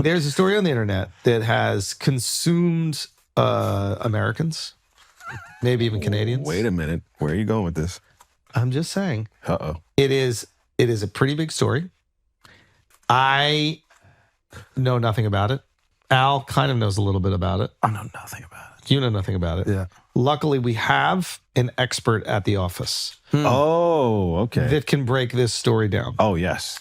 There's a story on the internet that has consumed Americans, maybe even Canadians. Wait a minute. Where are you going with this? I'm just saying. Uh-oh. It is a pretty big story. I know nothing about it. Al kind of knows a little bit about it. I know nothing about it. You know nothing about it. Yeah. Luckily, we have an expert at the office Oh, okay. that can break this story down. Oh, yes.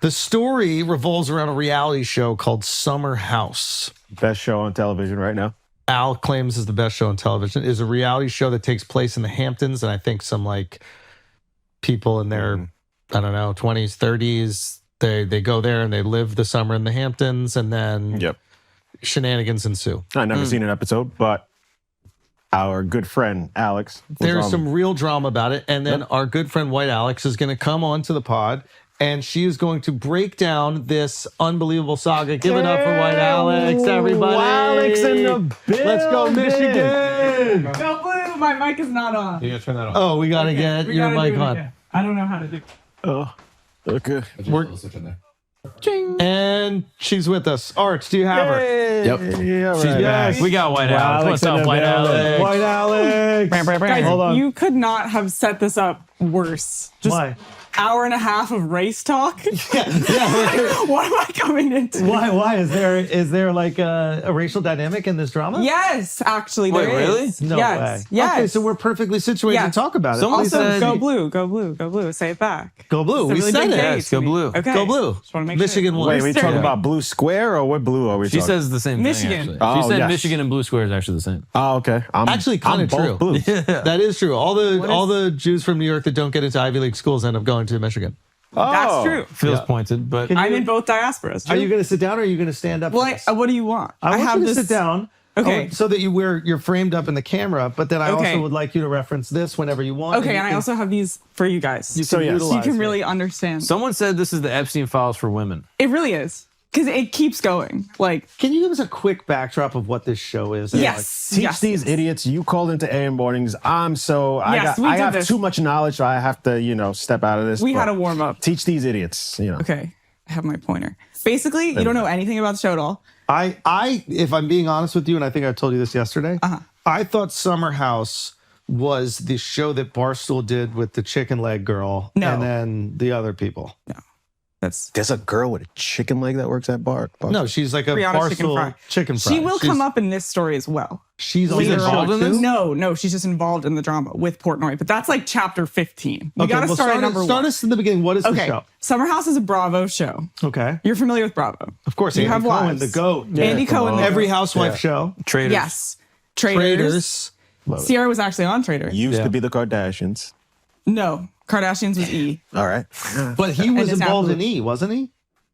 The story revolves around a reality show called Summer House. Best show on television right now. Al claims is the best show on television. It is a reality show that takes place in the Hamptons, and I think some like people in their, I don't know, 20s, 30s, they go there and they live the summer in the Hamptons, and then shenanigans ensue. I've never seen an episode, but our good friend Alex. There's some real drama about it, and then our good friend White Alex is going to come onto the pod, and she is going to break down this unbelievable saga. Give it up for White Alex, everybody. Alex in the building. Let's go, Michigan. Go Blue, my mic is not on. You gotta turn that on. Oh, we got to get your mic on. Again. I don't know how to do it. Oh, okay. And she's with us. Arch, do you have her? Yep. Yeah, She's back. We got White Alex. What's up, White Alex? White Alex. Guys, Hold on. you could not have set this up worse. Just Why? hour and a half of race talk. What am I coming into? Why? Is there like a racial dynamic in this drama? Yes, actually, Wait, there really? is. No yes. way. Yes. Okay, so we're perfectly situated to talk about it. Someone Please said- Go Blue, go Blue, go Blue. Say it back. Go Blue. It's a We really said big it. day Yes, to go me. Blue. Okay. Go Blue. Just want to make Michigan sure. won. Wait, we talking Yeah. about blue square or what blue are we She talking? says the same Michigan. thing, actually. Oh, She said yes. Michigan and blue square is actually the same. Oh, okay. I'm Actually, kind of both true. blues. That is true. All the Jews from New York that don't get into Ivy League schools end up going to Michigan. That's true. Feels pointed, but I'm in both diasporas. Are you going to sit down or are you going to stand up? Well, for this? what do you want? I want have you to this. sit down. Okay. So that you're framed up in the camera, but then I Okay. also would like you to reference this whenever you want. Okay, and I also have these for you guys. you so can yes. utilize you can it. really understand. someone said this is the Epstein files for women. It really is. Because it keeps going. Like, Can you give us a quick backdrop of what this show is? yes. Teach yes. these idiots. You called into AM mornings. I Yes, we did have this. too much knowledge, so I have to, step out of this. We but had a warm up. Teach these idiots, Okay, I have my pointer. Basically, you don't know anything about the show at all. I, if I'm being honest with you, and I think I told you this yesterday, I thought Summer House was the show that Barstool did with the chicken leg girl No. and then the other people. That's There's a girl with a chicken leg that works at bar. No, she's like a Brianna Chicken Fry. Barstool chicken fry. She will come up in this story as well. She's on Later the involved show in this? too? No, she's just involved in the drama with Portnoy. But that's like chapter 15. We Okay, got to well, start at number start one. us in the beginning. What is the Okay, show? Summer House is a Bravo show. Okay. You're familiar with Bravo. Of course, You Andy have Cohen, wives. the GOAT. Andy Cohen. Every housewife show. Traders. Yes. Traders. Traders. Sierra was actually on Trader. Used Yeah. to be the Kardashians. No, Kardashians was E. All right. But he was it's involved now- in E, wasn't he?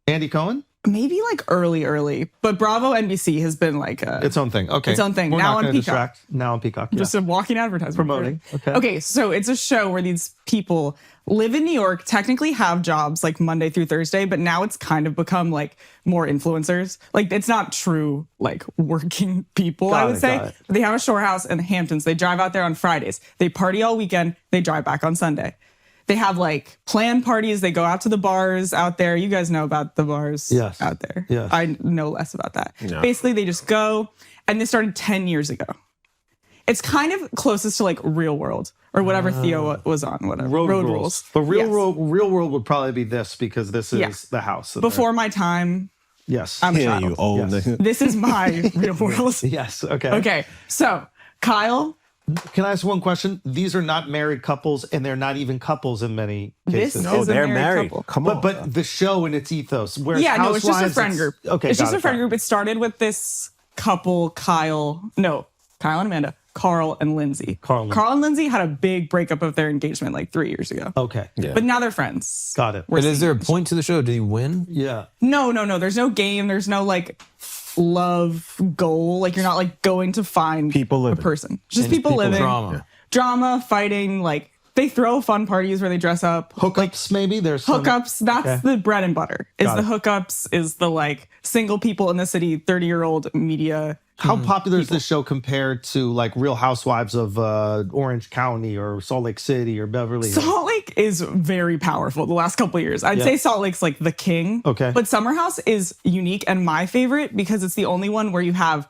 Andy Cohen? Maybe like early. But Bravo NBC has been like Its own thing. Okay. Its own thing. We're Now not on gonna Peacock. distract. Now on Peacock. Yeah. just a walking advertisement. Promoting. Okay. Okay, so it's a show where these people live in New York, technically have jobs like Monday through Thursday, but now it's kind of become like more influencers. Like it's not true like working people, I would say. got it. They have a shore house in the Hamptons. They drive out there on Fridays. They party all weekend. They drive back on Sunday. They have like planned parties. They go out to the bars out there. You guys know about the bars Yes. out there. Yes. I know less about that. Yeah. Basically, they just go, and they started 10 years ago. It's kind of closest to like Real World or whatever Theo was on, whatever. Road rules. But Yes. real world would probably be this because this is Yeah. the house. Before my time, Yes. I'm a Yeah, child. you old Yes. nigga. This is my Real World. Yes. Okay. Okay, so Kyle, Can I ask one question? These are not married couples, and they're not even couples in many this cases. is No, a they're married married. couple. Come on. But the show and its ethos. Whereas Yeah, no, it's just a Housewives, friend group. Okay, it's got just it, a friend got it. group. It started with this couple, Kyle and Amanda, Carl and Lindsay. Carl and Lindsay had a big breakup of their engagement like 3 years ago. Okay. Yeah. But now they're friends. Got it. We're But is there a seeing- point to the show? Did he win? Yeah. No. There's no game. There's no like love goal. Like you're not like going to find People a living. person. Just And people living. Drama. Fighting. Like they throw fun parties where they dress up. Hookups, maybe? There's some- Hookups, that's the bread and butter. Is Got the it. hookups, is the like single people in the city, 30-year-old media How popular is this show compared to like Real Housewives of Orange County or Salt Lake City or Beverly Hills? Salt Lake is very powerful the last couple of years. I'd say Salt Lake's like the king. Okay. But Summer House is unique and my favorite because it's the only one where you have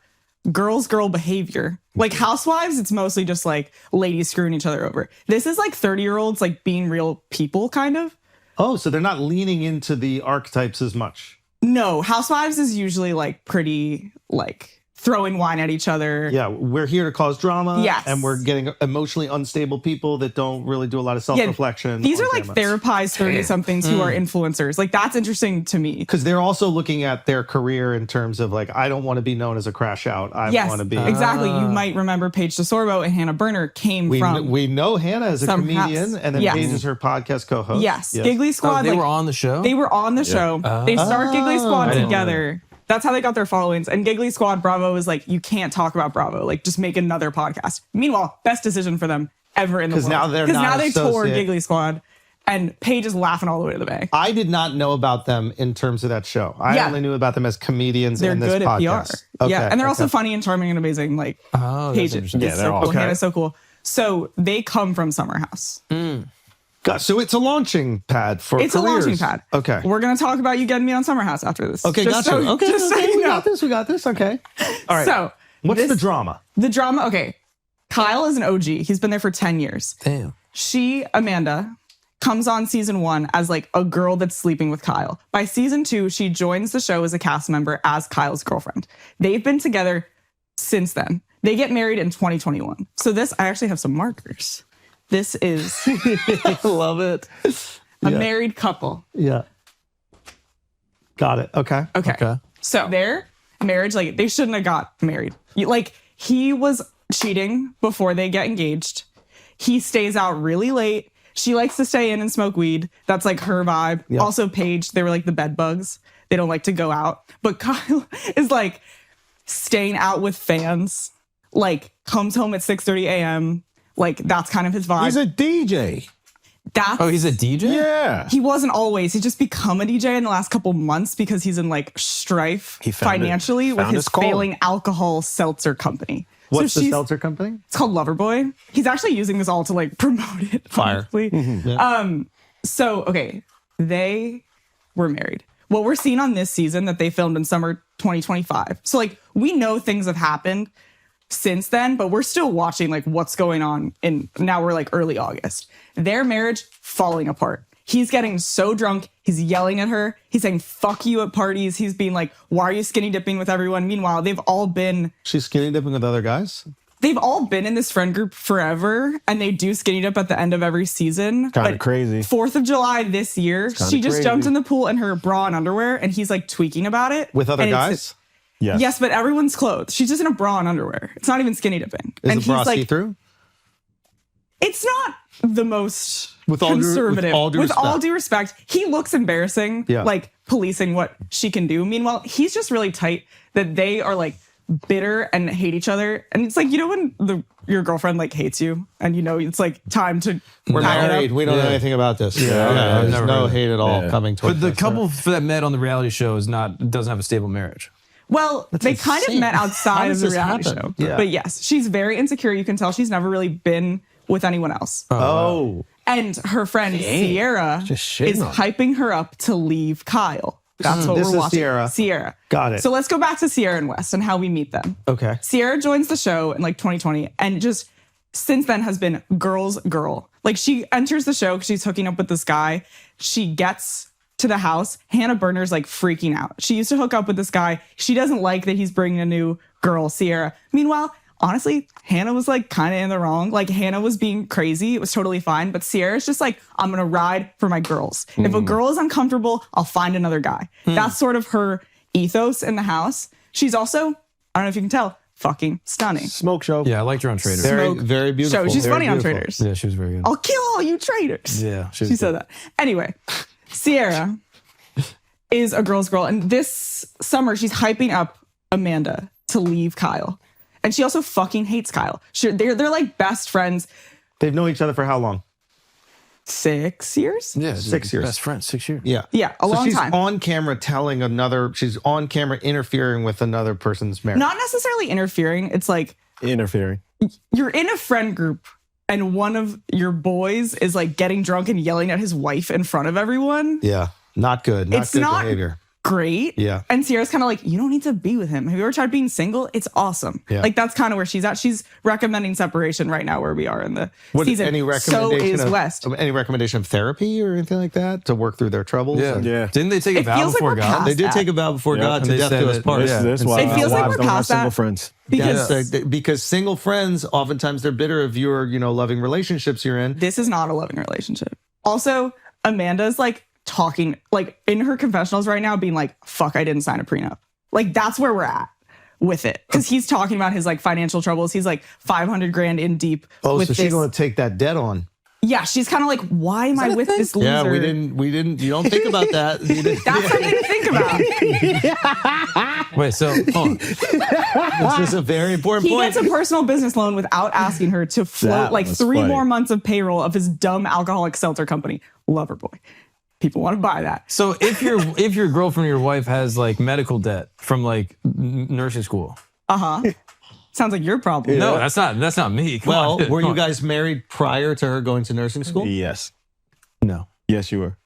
girl behavior. Like Housewives, it's mostly just like ladies screwing each other over. This is like 30-year-olds like being real people kind of. Oh, so they're not leaning into the archetypes as much. No, Housewives is usually like pretty like throwing wine at each other. Yeah, we're here to cause drama. Yes. And we're getting emotionally unstable people that don't really do a lot of self-reflection. These on are like cameras. therapized 30-somethings who are influencers. Like that's interesting to me. Because they're also looking at their career in terms of like, I don't want to be known as a crash out. I Yes, want to be. exactly. You might remember Paige DeSorbo and Hannah Berner came from. We know Hannah as a Summer comedian, House. and then Yes. Paige is her podcast co-host. Yes, Giggly Squad. they like, were on the show? They were on the show. They started Giggly Squad I didn't know together. That's how they got their followings. And Giggly Squad, Bravo was like, you can't talk about Bravo. Like, just make another podcast. Meanwhile, best decision for them ever in the world. 'Cause now they're Because not now they tour associate- Giggly Squad, and Paige is laughing all the way to the bank. I did not know about them in terms of that show. I Yeah. only knew about them as comedians They're in this good at podcast. PR. Yeah, and they're okay. also funny and charming and amazing. Like, Oh, that's Paige interesting. is Yeah, so they're cool. awesome. Hannah's so cool. So they come from Summer House. God, so it's a launching pad for It's careers. a launching pad. Okay. We're going to talk about you getting me on Summer House after this. Okay, Just gotcha. so- Okay, just so okay, you we know. got this. We got this. Okay. All right. So what's this- the drama? The drama, okay. Kyle is an OG. He's been there for 10 years. Damn. Amanda, comes on season 1 as like a girl that's sleeping with Kyle. By season 2, she joins the show as a cast member as Kyle's girlfriend. They've been together since then. They get married in 2021. So I actually have some markers. This is I love it. a married couple. Yeah. Got it. Okay. Okay. So their marriage, like they shouldn't have got married. Like he was cheating before they get engaged. He stays out really late. She likes to stay in and smoke weed. That's like her vibe. Yeah. Also Paige, they were like the bed bugs. They don't like to go out. But Kyle is like staying out with fans. Like comes home at 6:30 a.m. Like that's kind of his vibe. He's a DJ. That's Oh, he's a DJ? Yeah. He wasn't always. He's just become a DJ in the last couple months because he's in like strife He found financially with found his his calling. failing alcohol seltzer company. What's the she's- seltzer company? It's called Loverboy. He's actually using this all to like promote it. Fire. honestly. So okay, they were married. What we're seeing on this season that they filmed in summer 2025. So like we know things have happened since then, but we're still watching like what's going on in now we're like early August. Their marriage falling apart. He's getting so drunk. He's yelling at her. He's saying, fuck you at parties. He's being like, why are you skinny dipping with everyone? Meanwhile, they've all been She's skinny dipping with other guys. in this friend group forever. And they do skinny dip at the end of every season. Kinda But crazy. 4th of July this year, kinda she just crazy. jumped in the pool in her bra and underwear and he's like tweaking about it. With other And it's- guys? Yes. Yes, but everyone's clothed. She's just in a bra and underwear. It's not even skinny dipping. Is and the bra he's like, see-through? it's not the most With all due- with conservative. all due respect. He looks embarrassing, Yeah. like policing what she can do. Meanwhile, he's just really tight that they are like bitter and hate each other. And it's like, you know, when your girlfriend like hates you and you know, it's like time to We're pack it up. married. We don't know Yeah. anything about this. I've There's never no heard of hate at all Yeah. coming towards But the this. couple that met on the reality show doesn't have a stable marriage. Well, they kind of insane. met How outside does of the this reality happen? show. Yeah. But yes, she's very insecure. You can tell she's never really been with anyone else. Oh. And her friend Sierra Just shitting is on her. hyping her up to leave Kyle. That's what This we're is watching. Sierra. Sierra. Got it. So let's go back to Sierra and West and how we meet them. Okay. Sierra joins the show in like 2020 and just since then has been girl's girl. Like she enters the show because she's hooking up with this guy. She gets to the house. Hannah Berner's like freaking out. She used to hook up with this guy. She doesn't like that he's bringing a new girl, Sierra. Meanwhile, honestly, Hannah was like kind of in the wrong. Like Hannah was being crazy. It was totally fine. But Sierra's just like, I'm going to ride for my girls. If a girl is uncomfortable, I'll find another guy. That's sort of her ethos in the house. She's also, I don't know if you can tell, fucking stunning. Smoke show. Yeah, I liked her on Traitors. Very, Smoke very beautiful. So she's Very funny on beautiful. Traitors. Yeah, she was very good. I'll kill all you traitors. Yeah, She was said good. that. Anyway, Sierra is a girl's girl. And this summer, she's hyping up Amanda to leave Kyle. And she also fucking hates Kyle. They're like best friends. They've known each other for how long? 6 years. Yeah, 6 years. Best friend, 6 years. Yeah. Yeah, a long she's time. on camera she's on camera interfering with another person's marriage. Not necessarily interfering. It's like Interfering. you're in a friend group and one of your boys is like getting drunk and yelling at his wife in front of everyone. Yeah. Not good. Not It's good not- behavior. Great. Yeah. And Sierra's kind of like, you don't need to be with him. Have you ever tried being single? It's awesome. Yeah. Like that's kind of where she's at. She's recommending separation right now where we are in the season. Any So recommendation is of, West. Any recommendation of therapy or anything like that to work through their troubles? Yeah. And- Yeah. Didn't they take a It vow feels like before we're God? past They did that. take a vow before Yeah. God And to they death said do us that- part. This, Yeah. this It why feels like wives we're don't have past single that. friends. Because Because single friends, oftentimes they're bitter of your, loving relationships you're in. this is not a loving relationship. Also, Amanda's like talking, like in her confessionals right now, being like, fuck, I didn't sign a prenup. Like that's where we're at with it. Because he's talking about his like financial troubles. He's like 500 grand in deep. Oh, with so she's this. going to take that debt on. Yeah, she's kind of like, why am I with this loser? Yeah, we didn't. You don't think about that. You didn't- That's something to think about. Wait, so hold on. This is a very important He point. gets a personal business loan without asking her to float That like was 3 funny. more months of payroll of his dumb alcoholic seltzer company. Loverboy. People want to buy that. So if your girlfriend or your wife has like medical debt from like nursing school, Sounds like your problem. no, that's not me. Come Well, on. were Come you on. guys married prior to her going to nursing school? Yes. No, Yes, you were.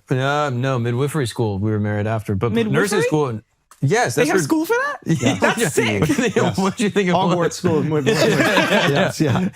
no, midwifery school. We were married after, but Midwifery? nursing school. Yes, They that's have her- school for that? Yeah. That's sick. What do you think? What do you think it Hogwarts was? school. Yes, yeah.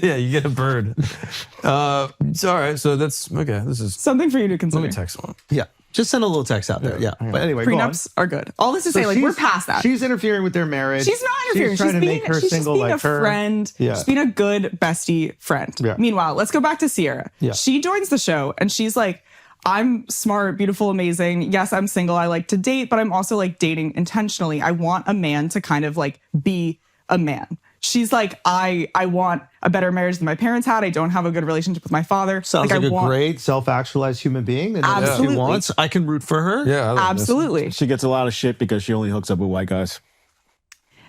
Yeah, you get a bird. It's all right. So that's okay. This is. Something for you to Let consider. me text one. Yeah. Just send a little text out there. Yeah. But anyway, go on. Prenups are good. All this to So say, like, we're she's- past that. She's interfering with their marriage. She's not interfering. She's trying to make her she's single just being like a her. friend. Yeah. She's being a good bestie friend. Yeah. Meanwhile, let's go back to Sierra. Yeah. She joins the show and she's like, I'm smart, beautiful, amazing. Yes, I'm single. I like to date, but I'm also like dating intentionally. I want a man to kind of like be a man. She's like, I want a better marriage than my parents had. I don't have a good relationship with my father. Sounds like I a want, great self-actualized human being that knows what she Absolutely. wants. I can root for her. Yeah, I like this. Absolutely. She gets a lot of shit because she only hooks up with white guys.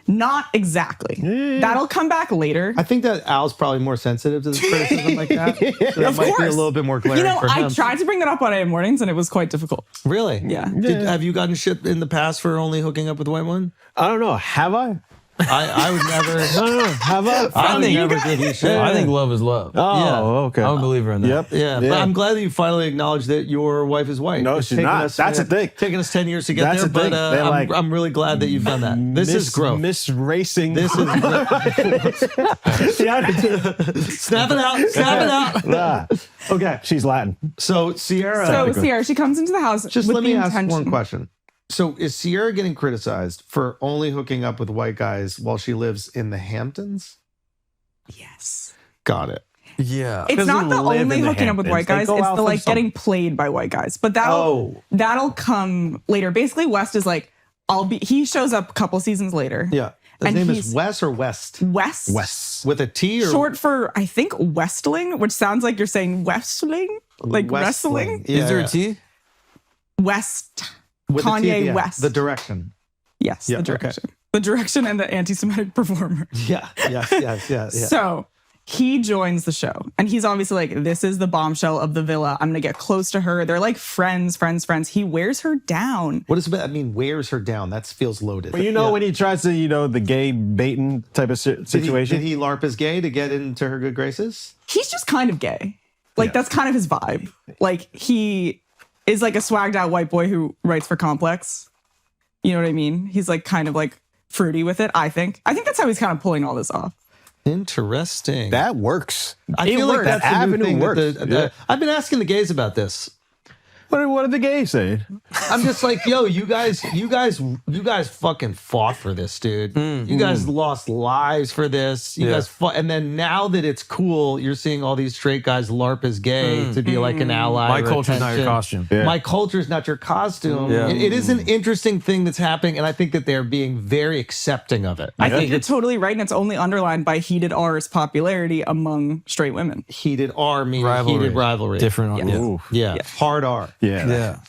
Not exactly. That'll come back later. I think that Al's probably more sensitive to this criticism like that. So that Of might be a course. little bit more glaring You know, for I him. tried to bring that up on AM mornings and it was quite difficult. Really? Yeah. Have you gotten shit in the past for only hooking up with white women? I don't know. Have I? I would never. I don't know. Have I? I would think never you give you shit. I think love is love. Oh, okay. I'm a believer in that. Yep. Yeah, but I'm glad that you finally acknowledged that your wife is white. No, It's she's taken not. That's the thing. Taking us 10 years to get That's there, the thing. but They're like, I'm really glad that you've done that. This is growth. Misracing. This is snap it out, snap it out. Nah. Okay, She's Latin. so Sierra. So Sierra, she comes into the house just with let the me ask intention. one question. So is Sierra getting criticized for only hooking up with white guys while she lives in the Hamptons? Yes. Got it. Yeah. It's Doesn't not the live only in the hooking up with Hamptons. white They guys. go It's out the for like some- getting played by white guys. But that'll come later. Basically, West is like, he shows up a couple seasons later. Yeah. His And name he's- is Wes or West? West. Wes. With a T or Short for, I think, Westling, which sounds like you're saying Westling, like wrestling. Yeah, Is there yeah. a T? West. With a T at the Kanye end. West. The direction. Yes, Yeah, the okay. direction. The direction and the anti-Semitic performer. Yeah. Yeah. So he joins the show and he's obviously like, this is the bombshell of the villa. I'm going to get close to her. They're like friends. He wears her down. What does that mean? Wears her down? That feels loaded. But you know when he tries to, the gay baiting type of situation? Did he LARP as gay to get into her good graces? He's just kind of gay. Like that's kind of his vibe. Like he is like a swagged out white boy who writes for Complex. You know what I mean? He's like kind of like fruity with it, I think. I think that's how he's kind of pulling all this off. Interesting. That works. I feel like works. that's That a new avenue thing that works. Yeah. I've been asking the gays about this. What did the gays say? I'm just like, yo, you guys fucking fought for this, dude. You guys lost lives for this. You guys fought, and then now that it's cool, you're seeing all these straight guys LARP as gay to be like an ally. My or culture's not your attention. costume. Yeah. My culture's not your costume. Yeah. It is an interesting thing that's happening, and I think that they're being very accepting of it. I think you're totally right, and it's only underlined by Heated R's popularity among straight women. heated R meaning Rivalry. heated rivalry. Different. Yes. Yeah. Ooh. Yeah. Hard R. Yeah.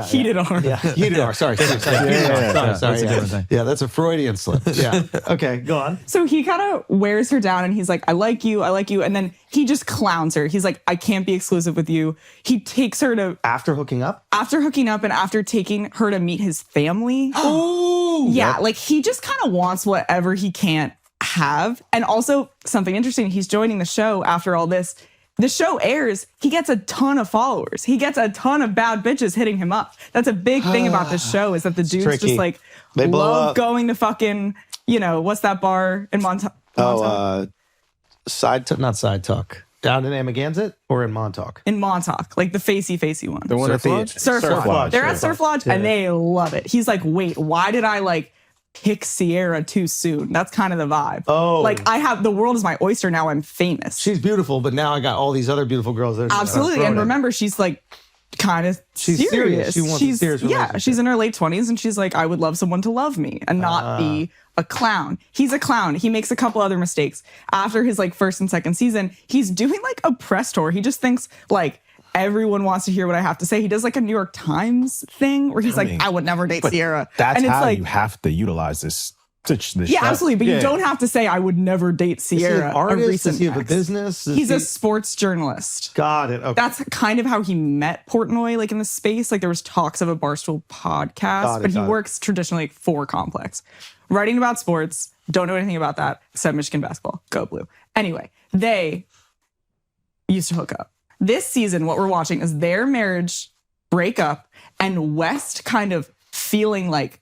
Heated arm. Yeah, heated arm. Sorry. Yeah. That's a different thing. Yeah, that's a Freudian slip. Yeah. Okay, go on. So he kind of wears her down and he's like, I like you. And then he just clowns her. He's like, I can't be exclusive with you. He takes her to, After hooking up? after hooking up and after taking her to meet his family. Ooh. Yeah, like he just kind of wants whatever he can't have. And also something interesting, he's joining the show after all this. The show airs, he gets a ton of followers. He gets a ton of bad bitches hitting him up. That's a big thing about this show is that the dudes tricky. just like They blow love up. going to fucking, what's that bar in Montauk? Oh, Not side talk. Down in Amagansett or in Montauk? In Montauk, like the facey one. the one at the Surf Lodge. They're at Surf Lodge and they love it. He's like, wait, why did I like pick Sierra too soon? That's kind of the vibe. Oh. Like the world is my oyster now. I'm famous. She's beautiful, but now I got all these other beautiful girls there. Absolutely. And remember, she's like kind of She's serious. She wants a serious relationship. she's in her late 20s and she's like, I would love someone to love me and not be a clown. He's a clown. He makes a couple other mistakes. After his like first and second season, he's doing like a press tour. He just thinks like everyone wants to hear what I have to say. He does like a New York Times thing where he's like, I would never date Sierra. That's and it's how like, you have to utilize this yeah, absolutely. But you don't have to say I would never date Is he Sierra. an artist? recent Does he have a ex. business? He's a sports journalist. Got it. Okay. That's kind of how he met Portnoy, like in the space. Like there was talks of a Barstool podcast, but he works traditionally for Complex. Writing about sports, don't know anything about that, except Michigan basketball. Go Blue. Anyway, they used to hook up. This season, what we're watching is their marriage break up and West kind of feeling like,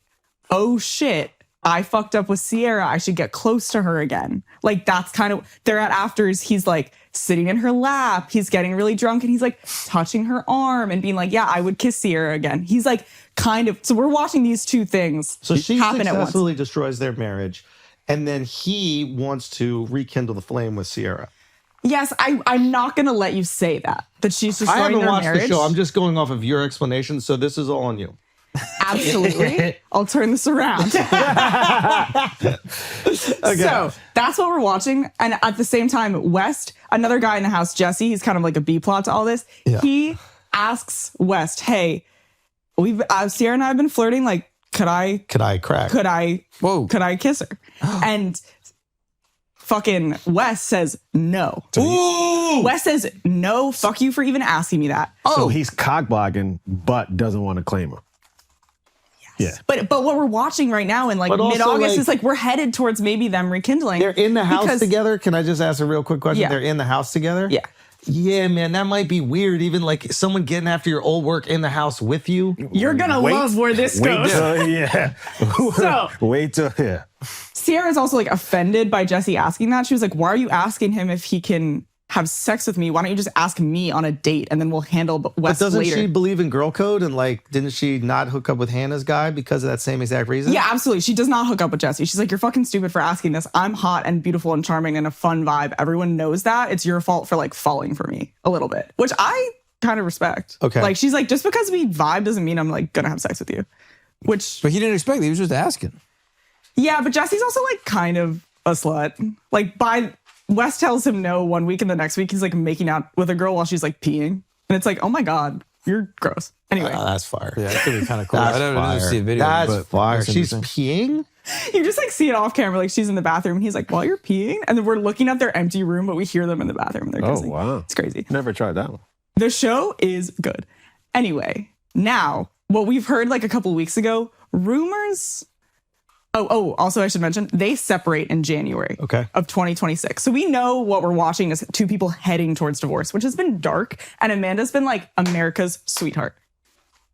oh shit, I fucked up with Sierra. I should get close to her again. Like that's kind of, they're at afters. He's like sitting in her lap. He's getting really drunk and he's like touching her arm and being like, yeah, I would kiss Sierra again. He's like kind of, so we're watching these two things So she happen at once. successfully destroys their marriage, and then he wants to rekindle the flame with Sierra. Yes, I'm not going to let you say that she's destroying I haven't their watched marriage. the show. I'm just going off of your explanation, so this is all on you. Absolutely. I'll turn this around. So that's what we're watching. And at the same time, West, another guy in the house, Jesse, he's kind of like a B plot to all this. Yeah. He asks West, hey, Sierra and I have been flirting. Like, could I crack? could I kiss her? And fucking West says no. Ooh! West says no, fuck you for even asking me that. So he's cockblocking, but doesn't want to claim her. Yeah. But what we're watching right now in like But also, mid-August like, is like we're headed towards maybe them rekindling. They're in the house because- together. Can I just ask a real quick question? Yeah. They're in the house together? Yeah. Yeah, man, that might be weird. Even like someone getting after your old work in the house with you. You're gonna love where this goes. Wait till yeah. Sierra's also like offended by Jesse asking that. She was like, why are you asking him if he can have sex with me? Why don't you just ask me on a date and then we'll handle But West doesn't later? she believe in girl code? And like, didn't she not hook up with Hannah's guy because of that same exact reason? Yeah, absolutely. She does not hook up with Jesse. She's like, you're fucking stupid for asking this. I'm hot and beautiful and charming and a fun vibe. Everyone knows that. It's your fault for like falling for me a little bit, which I kind of respect. Okay. Like she's like, just because we vibe doesn't mean I'm like gonna have sex with you. Which, But he didn't expect it. He was just asking. yeah, but Jesse's also like kind of a slut. Like West tells him no one week and the next week he's like making out with a girl while she's like peeing. And it's like, oh my God, you're gross. Anyway, That's fire. Yeah, that could be kind of cool. That's I didn't see a video. That's but fire. that's She's interesting. peeing? you just like see it off camera, like she's in the bathroom. And he's like, while you're peeing. And then we're looking at their empty room, but we hear them in the bathroom. And they're kissing. wow. It's crazy. Never tried that one. The show is good. Anyway, now what we've heard like a couple weeks ago, rumors. Also I should mention they separate in January of 2026. So we know what we're watching is two people heading towards divorce, which has been dark. And Amanda's been like America's sweetheart.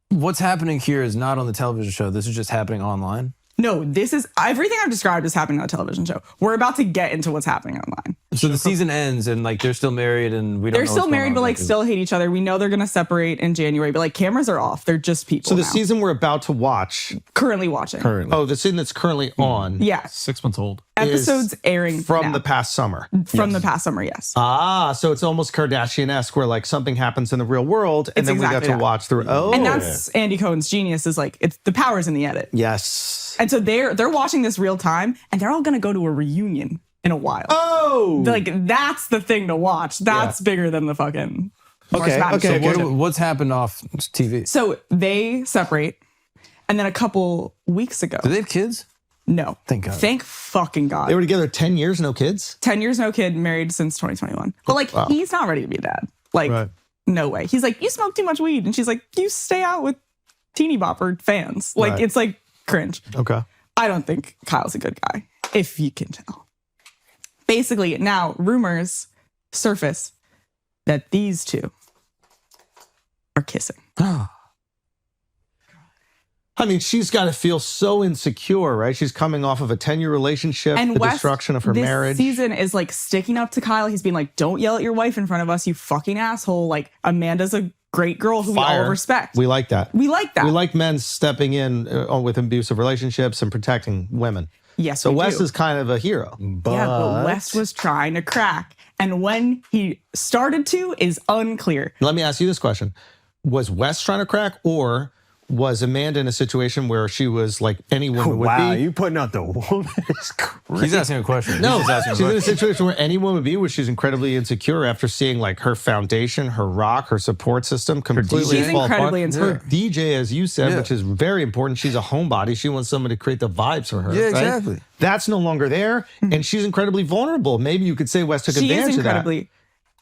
What's happening here is not on the television show. This is just happening online. No, this is everything I've described is happening on a television show. We're about to get into what's happening online. So the season ends and like they're still married and we don't They're know still what's married, going but on. like still hate each other. We know they're gonna separate in January, but like cameras are off. They're just people. So the now. season we're about to watch. Currently watching. Oh, the season that's currently on. Yeah. 6 months old. Episodes airing from now. the past summer. From the past summer, yes. So it's almost Kardashian-esque where like something happens in the real world and It's then we exactly get to that. watch through. Oh, And that's Andy Cohen's genius is like it's the power's in the edit. yes. And so they're watching this real time and they're all gonna go to a reunion in a while. Oh, Like that's the thing to watch. That's bigger than the fucking March Okay, Madness. okay, So okay. what's happened off TV? So they separate, and then a couple weeks ago, Do they have kids? no, Thank God. thank fucking God. They were together 10 years, no kids. 10 years, no kid, married since 2021. But like, he's not ready to be a dad. Like, Right. no way. He's like, you smoke too much weed, and she's like, you stay out with teeny bopper fans. Like, Right. it's like cringe. Okay. I don't think Kyle's a good guy, if you can tell. Basically, now rumors surface that these two are kissing. I mean, she's got to feel so insecure, right? She's coming off of a 10-year relationship, And the Wes, destruction of her this marriage. season is like sticking up to Kyle. He's being like, don't yell at your wife in front of us, you fucking asshole. Like, Amanda's a great girl who we all Fire. respect. We like that. We like that. We like men stepping in with abusive relationships and protecting women. Yes, So we Wes do. is kind of a hero. Yeah, but Wes was trying to crack. And when he started to is unclear. Let me ask you this question. Was Wes trying to crack, or was Amanda in a situation where she was like any woman would Wow, be? you putting out the woman is crazy. He's asking a question. No, He's just asking a she's in a question. situation where any woman would be, where she's incredibly insecure after seeing like her foundation, her rock, her support system completely She's fall incredibly apart. insecure. Her DJ, as you said, Yeah. which is very important. She's a homebody. She wants someone to create the vibes for her. Yeah, right? exactly. That's no longer there, and she's incredibly vulnerable. Maybe you could say Wes took She is advantage of that. incredibly.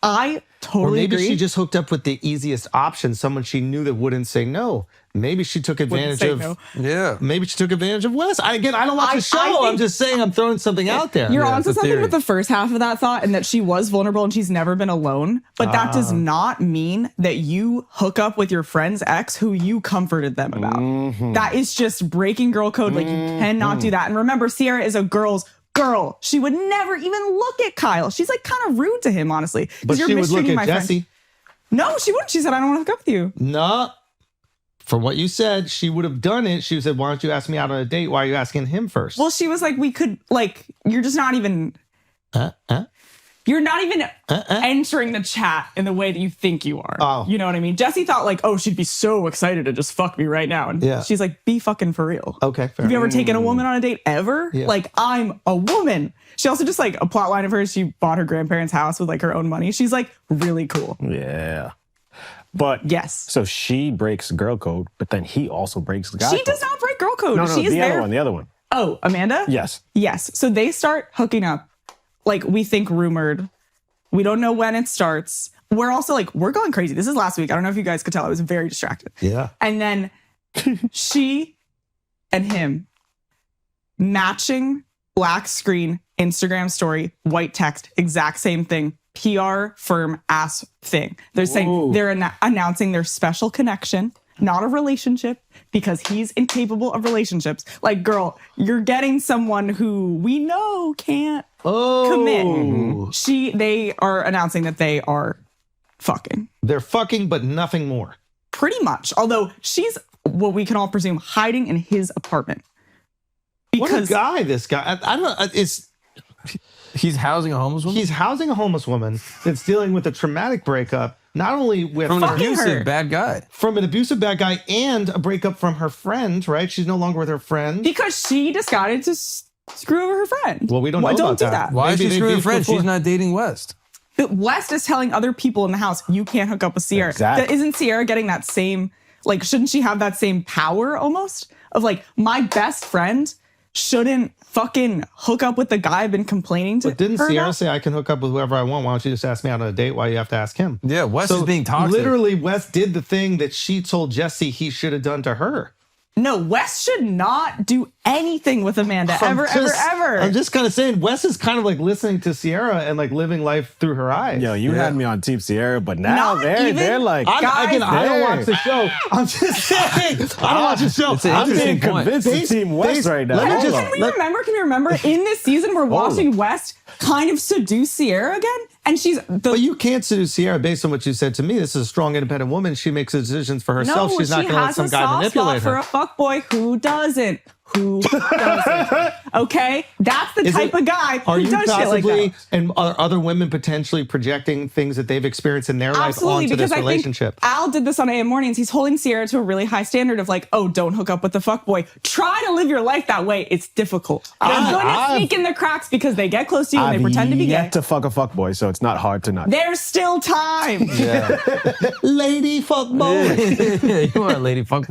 I Or totally maybe agree. she just hooked up with the easiest option, someone she knew that wouldn't say no. Maybe she took advantage say of. no. Yeah. Maybe she took advantage of Wes. I don't watch I the show. think- I'm just saying, I'm throwing something out there. You're Yeah, onto it's a something theory. with the first half of that thought, and that she was vulnerable and she's never been alone. But that does not mean that you hook up with your friend's ex who you comforted them about. That is just breaking girl code. Like, you cannot do that. And remember, Sierra is a girl's girl. She would never even look at Kyle. She's like kind of rude to him, honestly. 'cause But you're she would look mistreating at my friend. Jesse. No, she wouldn't. She said, I don't want to hook up with you. No. From what you said, she would have done it. She said, why don't you ask me out on a date? Why are you asking him first? Well, she was like, we could, like, you're just not even, you're not even entering the chat in the way that you think you are. Oh. You know what I mean? Jesse thought like, oh, she'd be so excited to just fuck me right now. And Yeah. she's like, be fucking for real. Okay, fair. Have you ever taken a woman on a date ever? Yeah. Like, I'm a woman. She also just like a plot line of hers. She bought her grandparents' house with like her own money. She's like really cool. Yeah. But Yes. so she breaks girl code, but then he also breaks the guy She code. does not break girl code. No, she is the there. other one, the other one. Oh, Amanda? Yes. Yes. So they start hooking up, like we think rumored. We don't know when it starts. We're also like, we're going crazy. This is last week. I don't know if you guys could tell. I was very distracted. Yeah. And then she and him matching black screen, Instagram story, white text, exact same thing. PR firm ass thing. They're saying Whoa. they're announcing their special connection, not a relationship, because he's incapable of relationships. Like, girl, you're getting someone who we know can't commit. They are announcing that they are fucking. They're fucking, but nothing more. Pretty much. Although she's what we can all presume hiding in his apartment. What a Because guy, this guy. I don't know. He's housing a homeless woman? He's housing a homeless woman that's dealing with a traumatic breakup, not only with From an fucking abusive her. bad guy. from an abusive bad guy and a breakup from her friend, right? She's no longer with her friend. because she decided to screw over her friend. Well, we don't know Don't about do that. Why is Maybe she they screwing her beefed friend? before. She's not dating West. But West is telling other people in the house, you can't hook up with Sierra. Exactly. Isn't Sierra getting that same, like, shouldn't she have that same power almost? Of like, my best friend shouldn't fucking hook up with the guy I've been complaining to. But didn't her Sierra about? say I can hook up with whoever I want? Why don't you just ask me out on a date? Why you have to ask him? Yeah, West is being toxic. Literally, Wes did the thing that she told Jesse he should have done to her. No, West should not do anything with Amanda ever. I'm just kind of saying, Wes is kind of like listening to Sierra and like living life through her eyes. Yo, you had me on Team Sierra, but now Not they're even- like, I don't Hey. watch the show. I'm just saying. I don't watch the show. It's an I'm being interesting point. convinced to Team West right now. let me Hold just- on. Can we remember in this season we're watching West kind of seduce Sierra again? And she's But you can't seduce Sierra based on what you said to me. This is a strong, independent woman. She makes decisions for herself. no, She's not she going to let has some a guy soft manipulate spot her. for a fuckboy who doesn't. who does it. Okay? That's the type of guy Are who you does shit like possibly, that. and are other women potentially projecting things that they've experienced in their life Absolutely, onto because this I relationship? think Al did this on AM Mornings. He's holding Sierra to a really high standard of like, oh, don't hook up with the fuckboy. Try to live your life that way. It's difficult. They're going to sneak in the cracks because they get close to you and they pretend to be yet gay. to fuck a fuckboy, so it's not hard to not. There's still time. Yeah. Lady fuck boy. Yeah, you are a lady fuckboy.